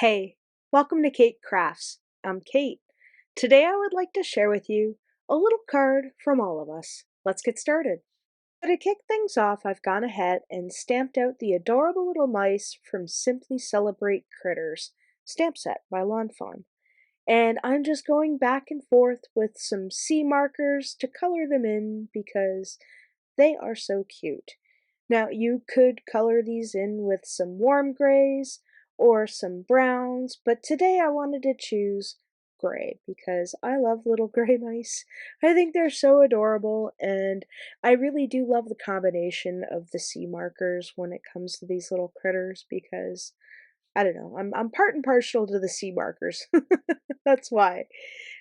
Hey, welcome to Keight Krafts. I'm Kate. Today I would like to share with you a little card from all of us. Let's get started. So to kick things off, I've gone ahead and stamped out the adorable little mice from Simply Celebrate Critters stamp set by Fawn. And I'm just going back and forth with some C markers to color them in because they are so cute. Now, you could color these in with some warm grays or some browns, but today I wanted to choose gray because I love little gray mice. I think they're so adorable, and I really do love the combination of the sea markers when it comes to these little critters because I don't know, I'm part and partial to the sea markers. That's why.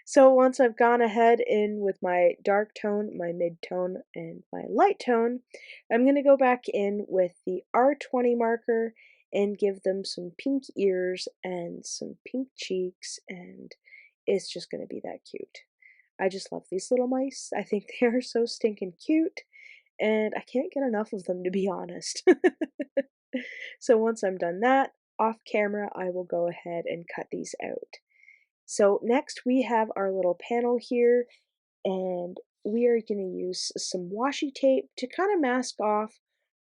So once I've gone ahead in with my dark tone, my mid-tone, and my light tone, I'm going to go back in with the R20 marker and give them some pink ears and some pink cheeks, and it's just going to be that cute. I just love these little mice. I think they are so stinking cute, and I can't get enough of them, to be honest. So once I'm done that, off camera, I will go ahead and cut these out. So next we have our little panel here, and we are going to use some washi tape to kind of mask off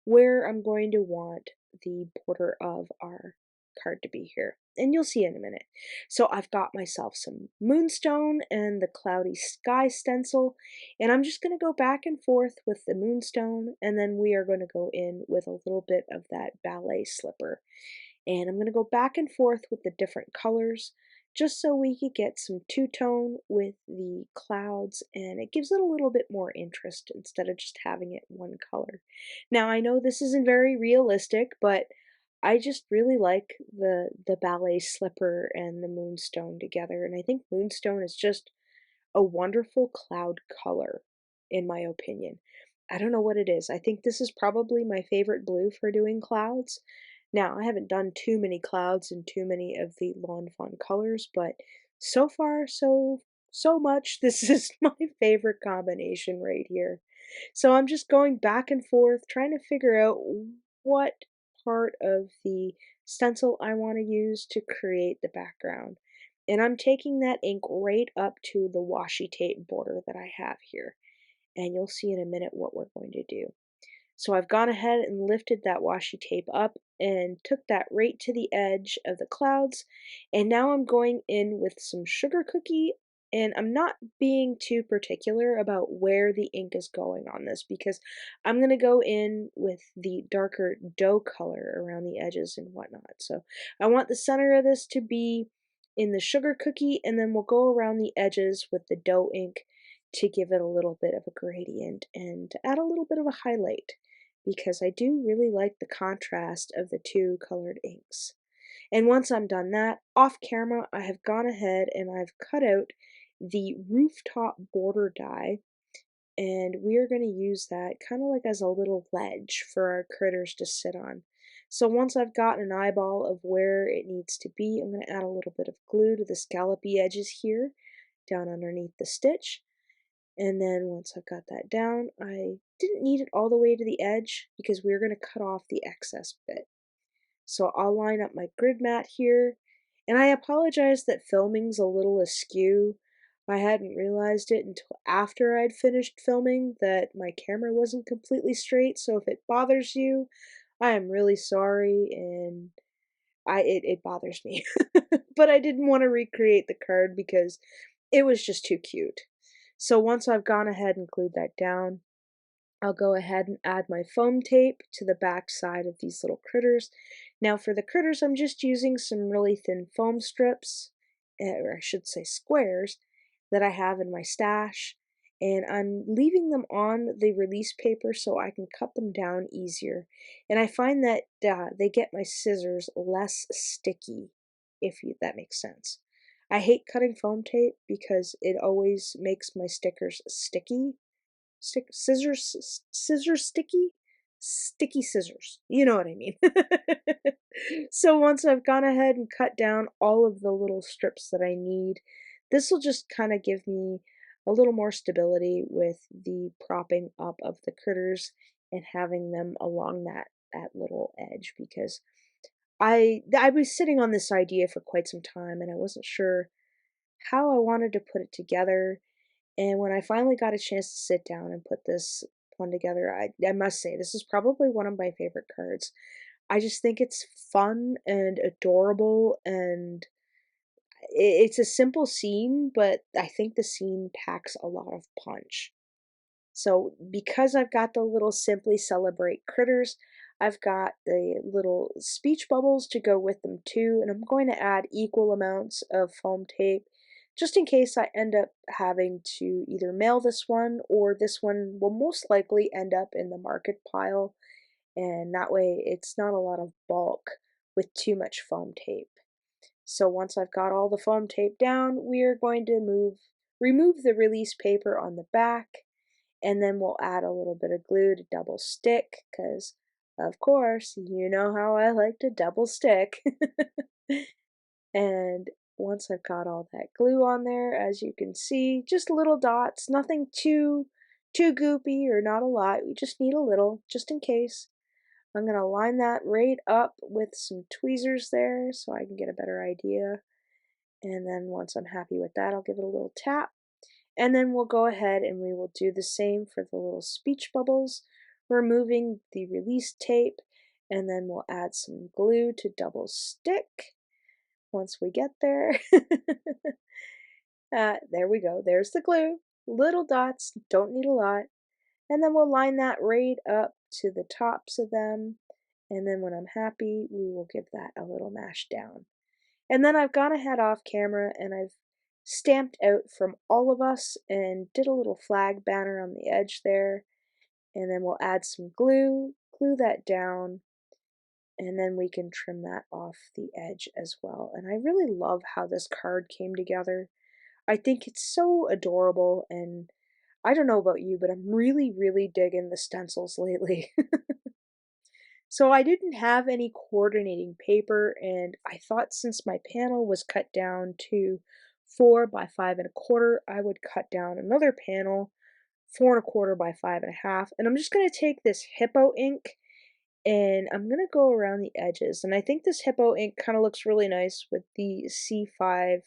where I'm going to want the border of our card to be here. And you'll see in a minute. So I've got myself some Moonstone and the Cloudy Sky stencil, and I'm just going to go back and forth with the Moonstone, and then we are going to go in with a little bit of that Ballet Slipper. And I'm going to go back and forth with the different colors just so we could get some two-tone with the clouds, and it gives it a little bit more interest instead of just having it one color. Now I know this isn't very realistic, but I just really like the ballet slipper and the moonstone together, and I think moonstone is just a wonderful cloud color in my opinion. I don't know what it is. I think this is probably my favorite blue for doing clouds. Now, I haven't done too many clouds in too many of the Lawn Fawn colors, but so far, so much. This is my favorite combination right here. So I'm just going back and forth, trying to figure out what part of the stencil I want to use to create the background. And I'm taking that ink right up to the washi tape border that I have here. And you'll see in a minute what we're going to do. So I've gone ahead and lifted that washi tape up and took that right to the edge of the clouds. And now I'm going in with some sugar cookie, and I'm not being too particular about where the ink is going on this because I'm going to go in with the darker dough color around the edges and whatnot. So I want the center of this to be in the sugar cookie, and then we'll go around the edges with the dough ink to give it a little bit of a gradient and to add a little bit of a highlight because I do really like the contrast of the two colored inks. And once I'm done that, off camera, I have gone ahead and I've cut out the Rooftop Boarder die, and we are going to use that kind of like as a little ledge for our critters to sit on. So once I've got an eyeball of where it needs to be, I'm going to add a little bit of glue to the scallopy edges here, down underneath the stitch. And then once I've got that down, I didn't need it all the way to the edge because we are going to cut off the excess bit. So I'll line up my grid mat here, and I apologize that filming's a little askew. I hadn't realized it until after I'd finished filming that my camera wasn't completely straight, so if it bothers you, I am really sorry, and it bothers me. But I didn't want to recreate the card because it was just too cute. So once I've gone ahead and glued that down, I'll go ahead and add my foam tape to the back side of these little critters. Now for the critters, I'm just using some really thin foam strips, or I should say squares, that I have in my stash, and I'm leaving them on the release paper so I can cut them down easier. And I find that they get my scissors less sticky, if that makes sense. I hate cutting foam tape because it always makes my stickers sticky. Scissors sticky? Sticky scissors. You know what I mean. So once I've gone ahead and cut down all of the little strips that I need, this will just kind of give me a little more stability with the propping up of the critters and having them along that little edge because I was sitting on this idea for quite some time, and I wasn't sure how I wanted to put it together. And when I finally got a chance to sit down and put this one together, I must say this is probably one of my favorite cards. I just think it's fun and adorable, and it's a simple scene, but I think the scene packs a lot of punch. So because I've got the little Simply Celebrate critters, I've got the little speech bubbles to go with them too, and I'm going to add equal amounts of foam tape just in case I end up having to either mail this one, or this one will most likely end up in the market pile, and that way it's not a lot of bulk with too much foam tape. So once I've got all the foam tape down, we are going to remove the release paper on the back, and then we'll add a little bit of glue to double stick, because of course, you know how I like to double stick. And once I've got all that glue on there, as you can see, just little dots, nothing too goopy or not a lot. We just need a little, just in case. I'm gonna line that right up with some tweezers there so I can get a better idea. And then once I'm happy with that, I'll give it a little tap. And then we'll go ahead and we will do the same for the little speech bubbles, removing the release tape, and then we'll add some glue to double stick once we get there. There we go, there's the glue. Little dots, don't need a lot. And then we'll line that right up to the tops of them. And then when I'm happy, we will give that a little mash down. And then I've gone ahead off camera and I've stamped out from all of us and did a little flag banner on the edge there. And then we'll add some glue, glue that down, and then we can trim that off the edge as well. And I really love how this card came together. I think it's so adorable, and I don't know about you, but I'm really digging the stencils lately. So I didn't have any coordinating paper, and I thought since my panel was cut down to 4 by 5 1/4, I would cut down another panel 4 1/4 by 5 1/2. And I'm just going to take this Hippo ink and I'm going to go around the edges. And I think this Hippo ink kind of looks really nice with the C5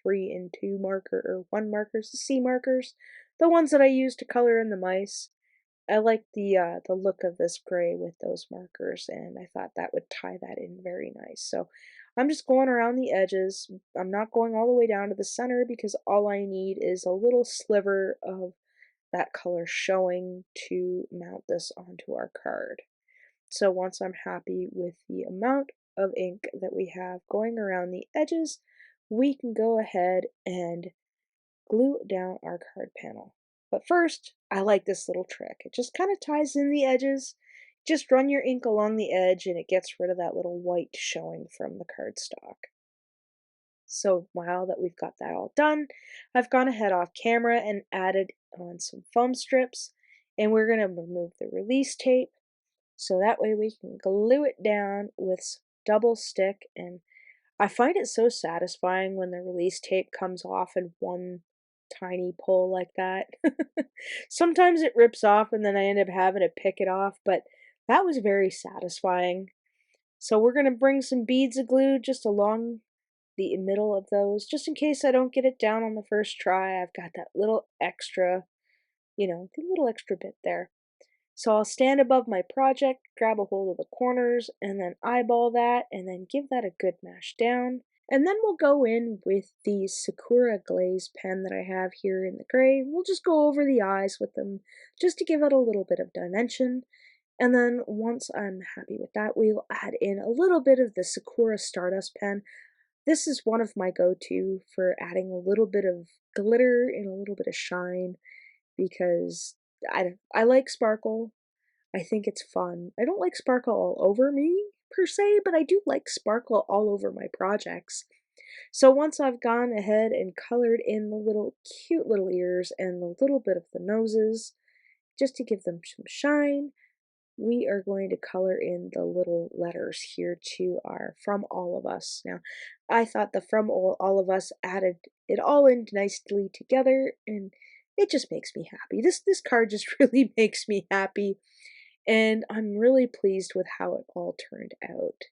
3 and 2 marker, or 1 markers, the C markers, the ones that I use to color in the mice. I like the look of this gray with those markers, and I thought that would tie that in very nice. So I'm just going around the edges. I'm not going all the way down to the center because all I need is a little sliver of that color showing to mount this onto our card. So once I'm happy with the amount of ink that we have going around the edges, we can go ahead and glue down our card panel. But first, I like this little trick. It just kind of ties in the edges. Just run your ink along the edge and it gets rid of that little white showing from the cardstock. So now that we've got that all done, I've gone ahead off camera and added on some foam strips, and we're going to remove the release tape so that way we can glue it down with some double stick. And I find it so satisfying when the release tape comes off in one tiny pull like that. Sometimes it rips off and then I end up having to pick it off, but that was very satisfying. So we're going to bring some beads of glue just along the middle of those, just in case I don't get it down on the first try. I've got that little extra, the little extra bit there. So I'll stand above my project, grab a hold of the corners, and then eyeball that, and then give that a good mash down. And then we'll go in with the Sakura Glaze pen that I have here in the gray. We'll just go over the eyes with them just to give it a little bit of dimension. And then once I'm happy with that, we'll add in a little bit of the Sakura Stardust pen. This is one of my go-to for adding a little bit of glitter and a little bit of shine, because I like sparkle. I think it's fun. I don't like sparkle all over me per se, but I do like sparkle all over my projects. So once I've gone ahead and colored in the little cute little ears and the little bit of the noses, just to give them some shine, we are going to color in the little letters here to our From All of Us. Now, I thought the From All of Us added it all in nicely together, and it just makes me happy. This card just really makes me happy, and I'm really pleased with how it all turned out.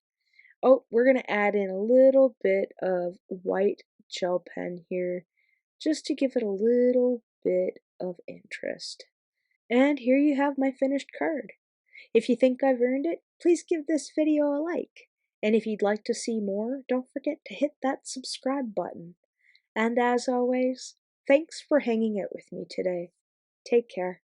Oh, we're going to add in a little bit of white gel pen here just to give it a little bit of interest. And here you have my finished card. If you think I've earned it, please give this video a like. And if you'd like to see more, don't forget to hit that subscribe button. And as always, thanks for hanging out with me today. Take care.